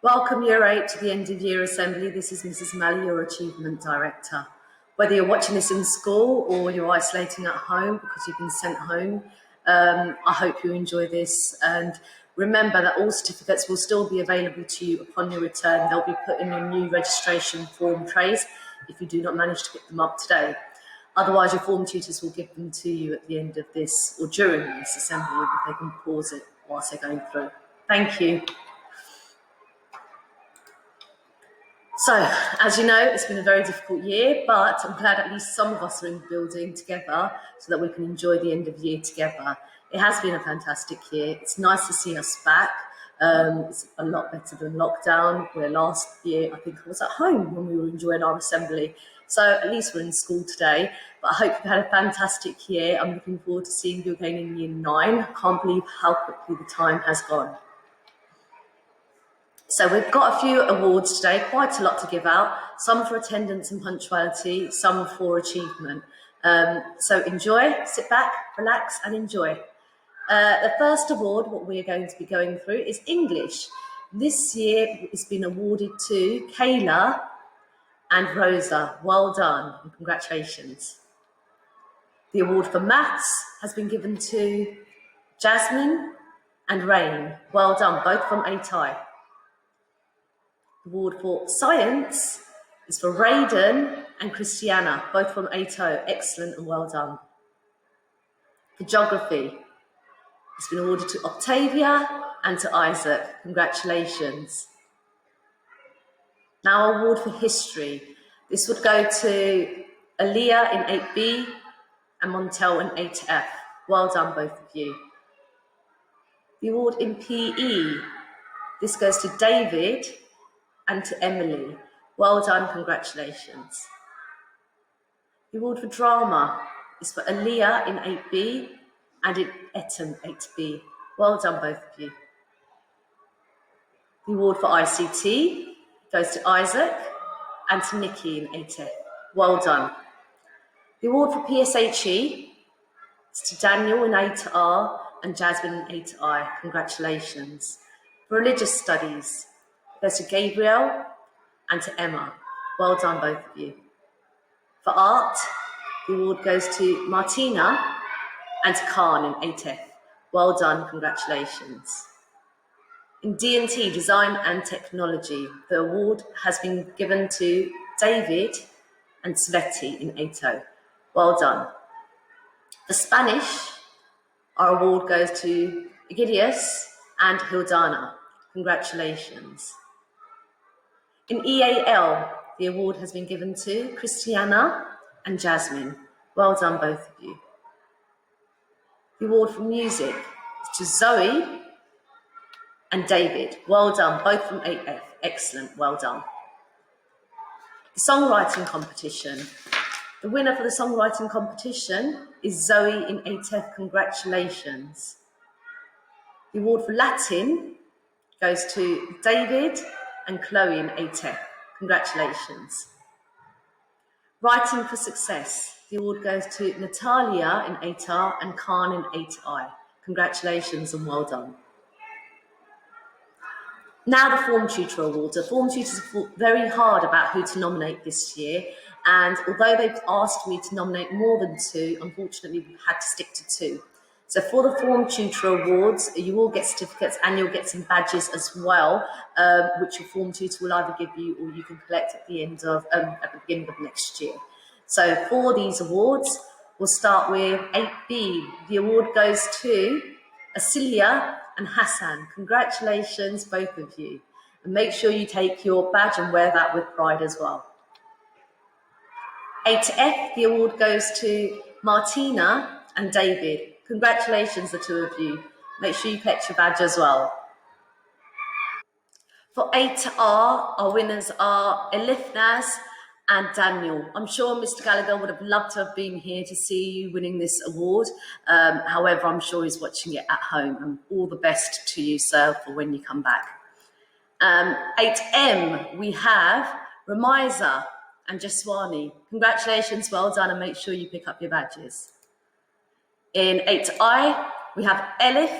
Welcome Year 8 to the end of year assembly. This is Mrs. Malley, your Achievement Director. Whether you're watching this in school or you're isolating at home because you've been sent home, I hope you enjoy this. And remember that all certificates will still be available to you upon your return. They'll be put in your new registration form trays if you do not manage to pick them up today. Otherwise, your form tutors will give them to you at the end of this or during this assembly if they can pause it whilst they're going through. Thank you. So, as you know, it's been a very difficult year, but I'm glad at least some of us are in the building together so that we can enjoy the end of year together. It has been a fantastic year. It's nice to see us back. It's a lot better than lockdown, where last year I think I was at home when we were enjoying our assembly. So at least we're in school today, but I hope you've had a fantastic year. I'm looking forward to seeing you again in year 9. I can't believe how quickly the time has gone. So we've got a few awards today, quite a lot to give out, some for attendance and punctuality, some for achievement. So enjoy, sit back, relax and enjoy. The first award, what we're going to be going through, is English. This year it's been awarded to Kayla and Rosa. Well done and congratulations. The award for Maths has been given to Jasmine and Rain. Well done, both from 8i. Award for Science is for Raiden and Christiana, both from 8o. Excellent and well done. For Geography, it's been awarded to Octavia and to Isaac. Congratulations. Now, award for History. This would go to Aaliyah in 8B and Montel in 8F. Well done, both of you. The award in PE, this goes to David and to Emily. Well done, congratulations. The award for Drama is for Aaliyah in 8B and in Eton 8B. Well done, both of you. The award for ICT goes to Isaac and to Nikki in 8F. Well done. The award for PSHE is to Daniel in 8R and Jasmine in 8I. Congratulations. For Religious Studies, goes to Gabriel and to Emma. Well done, both of you. For Art, the award goes to Martina and to Khan in 8F. Well done, congratulations. In D&T, Design and Technology, the award has been given to David and Sveti in 8O. Well done. For Spanish, our award goes to Egidius and Hildana. Congratulations. In EAL, the award has been given to Christiana and Jasmine. Well done, both of you. The award for Music is to Zoe and David. Well done, both from 8F. Excellent, well done. The Songwriting Competition. The winner for the Songwriting Competition is Zoe in 8F. Congratulations. The award for Latin goes to David and Chloe in 8F. Congratulations. Writing for Success. The award goes to Natalia in 8R and Khan in 8I. Congratulations and well done. Now the Form Tutor Awards. The Form Tutors have thought very hard about who to nominate this year, and although they've asked me to nominate more than 2, unfortunately we've had to stick to 2. So for the Form Tutor Awards, you will get certificates and you'll get some badges as well, which your Form Tutor will either give you or you can collect at the beginning of next year. So for these awards, we'll start with 8B. The award goes to Asilia and Hassan. Congratulations, both of you. And make sure you take your badge and wear that with pride as well. 8F, the award goes to Martina and David. Congratulations, the 2 of you. Make sure you collect your badge as well. For 8R, our winners are Elifnaz and Daniel. I'm sure Mr. Gallagher would have loved to have been here to see you winning this award. However, I'm sure he's watching it at home, and all the best to you, sir, for when you come back. 8M, we have Ramiza and Jaswani. Congratulations, well done, and make sure you pick up your badges. In 8I, we have Elif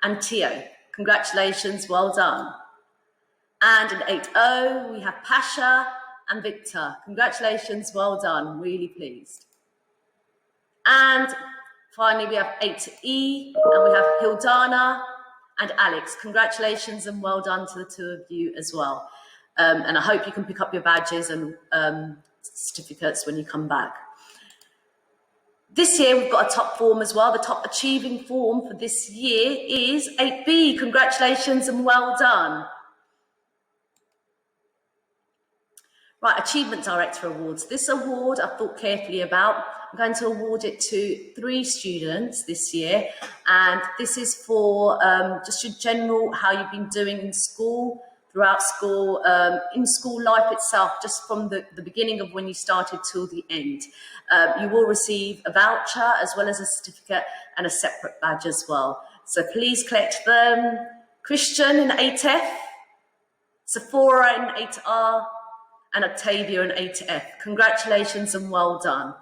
and Tio. Congratulations, well done. And in 8O, we have Pasha and Victor. Congratulations, well done, really pleased. And finally, we have 8E, and we have Hildana and Alex. Congratulations and well done to the two of you as well. And I hope you can pick up your badges and certificates when you come back. This year, we've got a top form as well. The top achieving form for this year is 8B. Congratulations and well done. Right, Achievement Director Awards. This award I've thought carefully about. I'm going to award it to 3 students this year. And this is for just your general, how you've been doing in school, throughout school, in school life itself, just from the beginning of when you started till the end. You will receive a voucher as well as a certificate and a separate badge as well. So please collect them. Christian in 8F, Sephora in 8R, and Octavia in 8F. Congratulations and well done.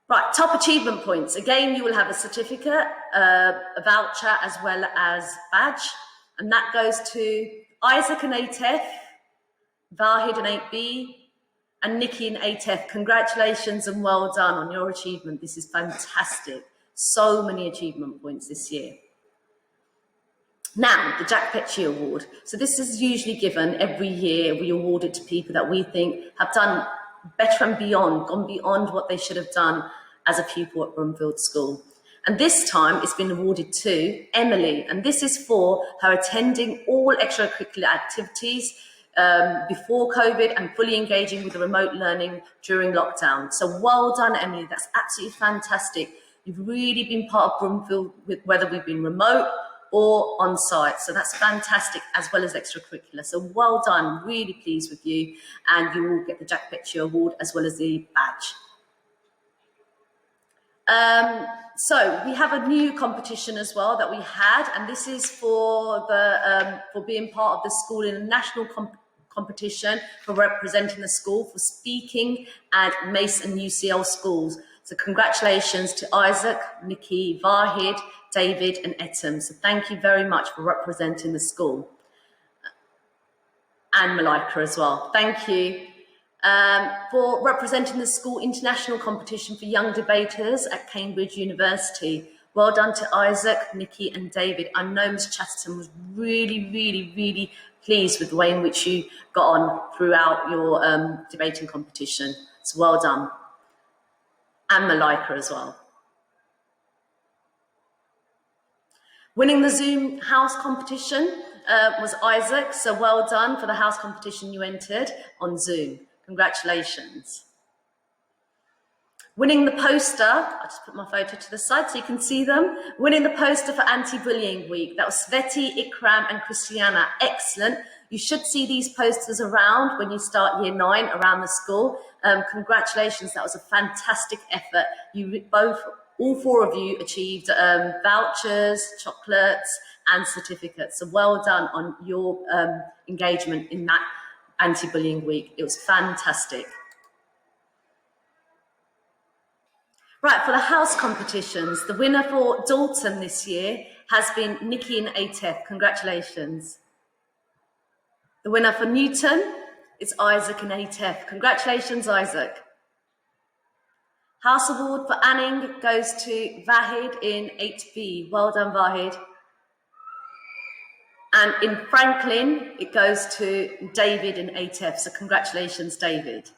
Right, top achievement points. Again, you will have a certificate, a voucher, as well as badge. And that goes to Isaac in 8F, Vahid in 8B, and Nikki in 8F. Congratulations and well done on your achievement. This is fantastic. So many achievement points this year. Now, the Jack Petchey Award. So this is usually given every year. We award it to people that we think have done better and beyond, gone beyond what they should have done as a pupil at Broomfield School. And this time it's been awarded to Emily. And this is for her attending all extracurricular activities before COVID and fully engaging with the remote learning during lockdown. So well done, Emily. That's absolutely fantastic. You've really been part of Broomfield, whether we've been remote or on site. So that's fantastic, as well as extracurricular. So well done, really pleased with you. And you will get the Jack Petchey Award as well as the badge. So we have a new competition as well that we had, and this is for the for being part of the school in a national competition for representing the school for speaking at Mace and UCL schools. So congratulations to Isaac, Nikki, Vahid, David and Etam. So thank you very much for representing the school. And Malika as well. Thank you. For representing the school international competition for young debaters at Cambridge University. Well done to Isaac, Nikki and David. I know Ms. Chatterton was really pleased with the way in which you got on throughout your debating competition. So well done. And Malika as well. Winning the Zoom house competition was Isaac, so well done for the house competition you entered on Zoom. Congratulations. Winning the poster, I'll just put my photo to the side so you can see them. Winning the poster for Anti-Bullying Week, that was Sveti, Ikram and Christiana. Excellent. You should see these posters around when you start year 9 around the school. Congratulations, that was a fantastic effort. You both, all 4 of you achieved vouchers, chocolates and certificates. So well done on your engagement in that Anti-Bullying Week. It was fantastic. Right, for the house competitions, the winner for Dalton this year has been Nikki in 8F. Congratulations. The winner for Newton is Isaac in 8F. Congratulations, Isaac. House award for Anning goes to Vahid in 8B. Well done, Vahid. And in Franklin, it goes to David in 8F. So congratulations, David.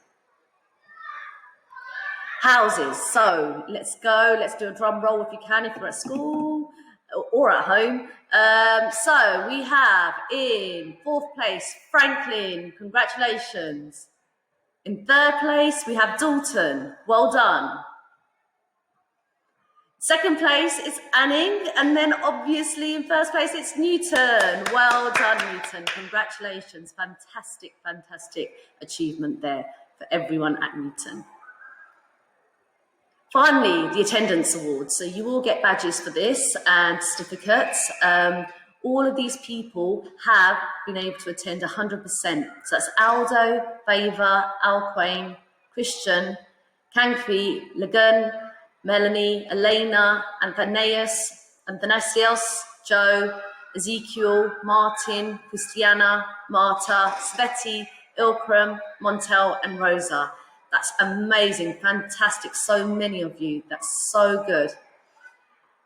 Houses. So let's go. Let's do a drum roll if you can, if you're at school or at home. So we have in 4th place, Franklin. Congratulations. In 3rd place, we have Dalton. Well done. 2nd place is Anning, and then obviously in 1st place it's Newton. Well done, Newton. Congratulations. Fantastic achievement there for everyone at Newton. Finally, the attendance awards. So you will get badges for this and certificates. All of these people have been able to attend 100%. So that's Aldo, Favour, Alquain, Christian, Kangfi, Lagun, Melanie, Elena, Athanasios, Joe, Ezekiel, Martin, Christiana, Marta, Sveti, Ilkram, Montel, and Rosa. That's amazing, fantastic, so many of you. That's so good.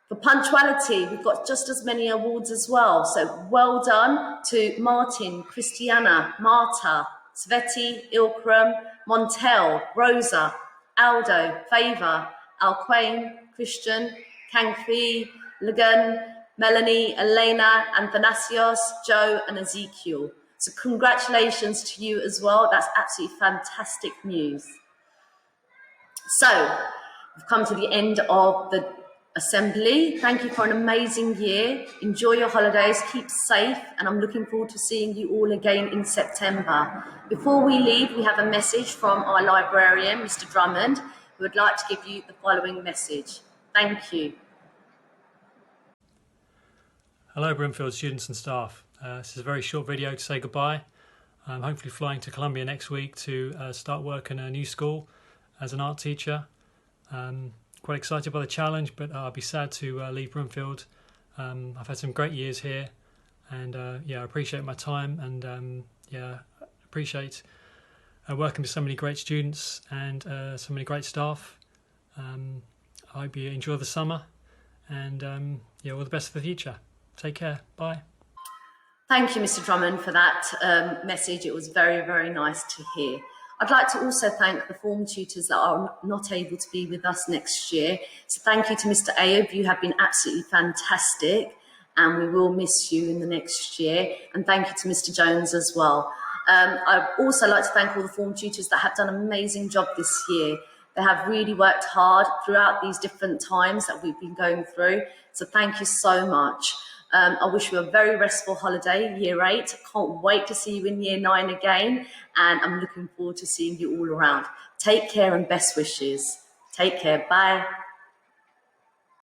For punctuality, we've got just as many awards as well. So well done to Martin, Christiana, Marta, Sveti, Ilkram, Montel, Rosa, Aldo, Favor, Alquain, Christian, Kangfi, Lagan, Melanie, Elena, Athanasios, Joe, and Ezekiel. So congratulations to you as well. That's absolutely fantastic news. So we've come to the end of the assembly. Thank you for an amazing year. Enjoy your holidays, keep safe, and I'm looking forward to seeing you all again in September. Before we leave, we have a message from our librarian, Mr. Drummond, who would like to give you the following message. Thank you. Hello Brimfield students and staff. This is a very short video to say goodbye. I'm hopefully flying to Colombia next week to start work in a new school as an art teacher. Quite excited by the challenge, but I'll be sad to leave Brimfield. I've had some great years here, and I appreciate my time, and appreciate working with so many great students and so many great staff. I hope you enjoy the summer, and all the best for the future. Take care. Bye. Thank you, Mr. Drummond, for that message. It was very, very nice to hear. I'd like to also thank the form tutors that are not able to be with us next year. So thank you to Mr. Ayub. You have been absolutely fantastic, and we will miss you in the next year. And thank you to Mr. Jones as well. I'd also like to thank all the form tutors that have done an amazing job this year. They have really worked hard throughout these different times that we've been going through. So thank you so much. I wish you a very restful holiday, year 8. Can't wait to see you in year 9 again. And I'm looking forward to seeing you all around. Take care and best wishes. Take care. Bye.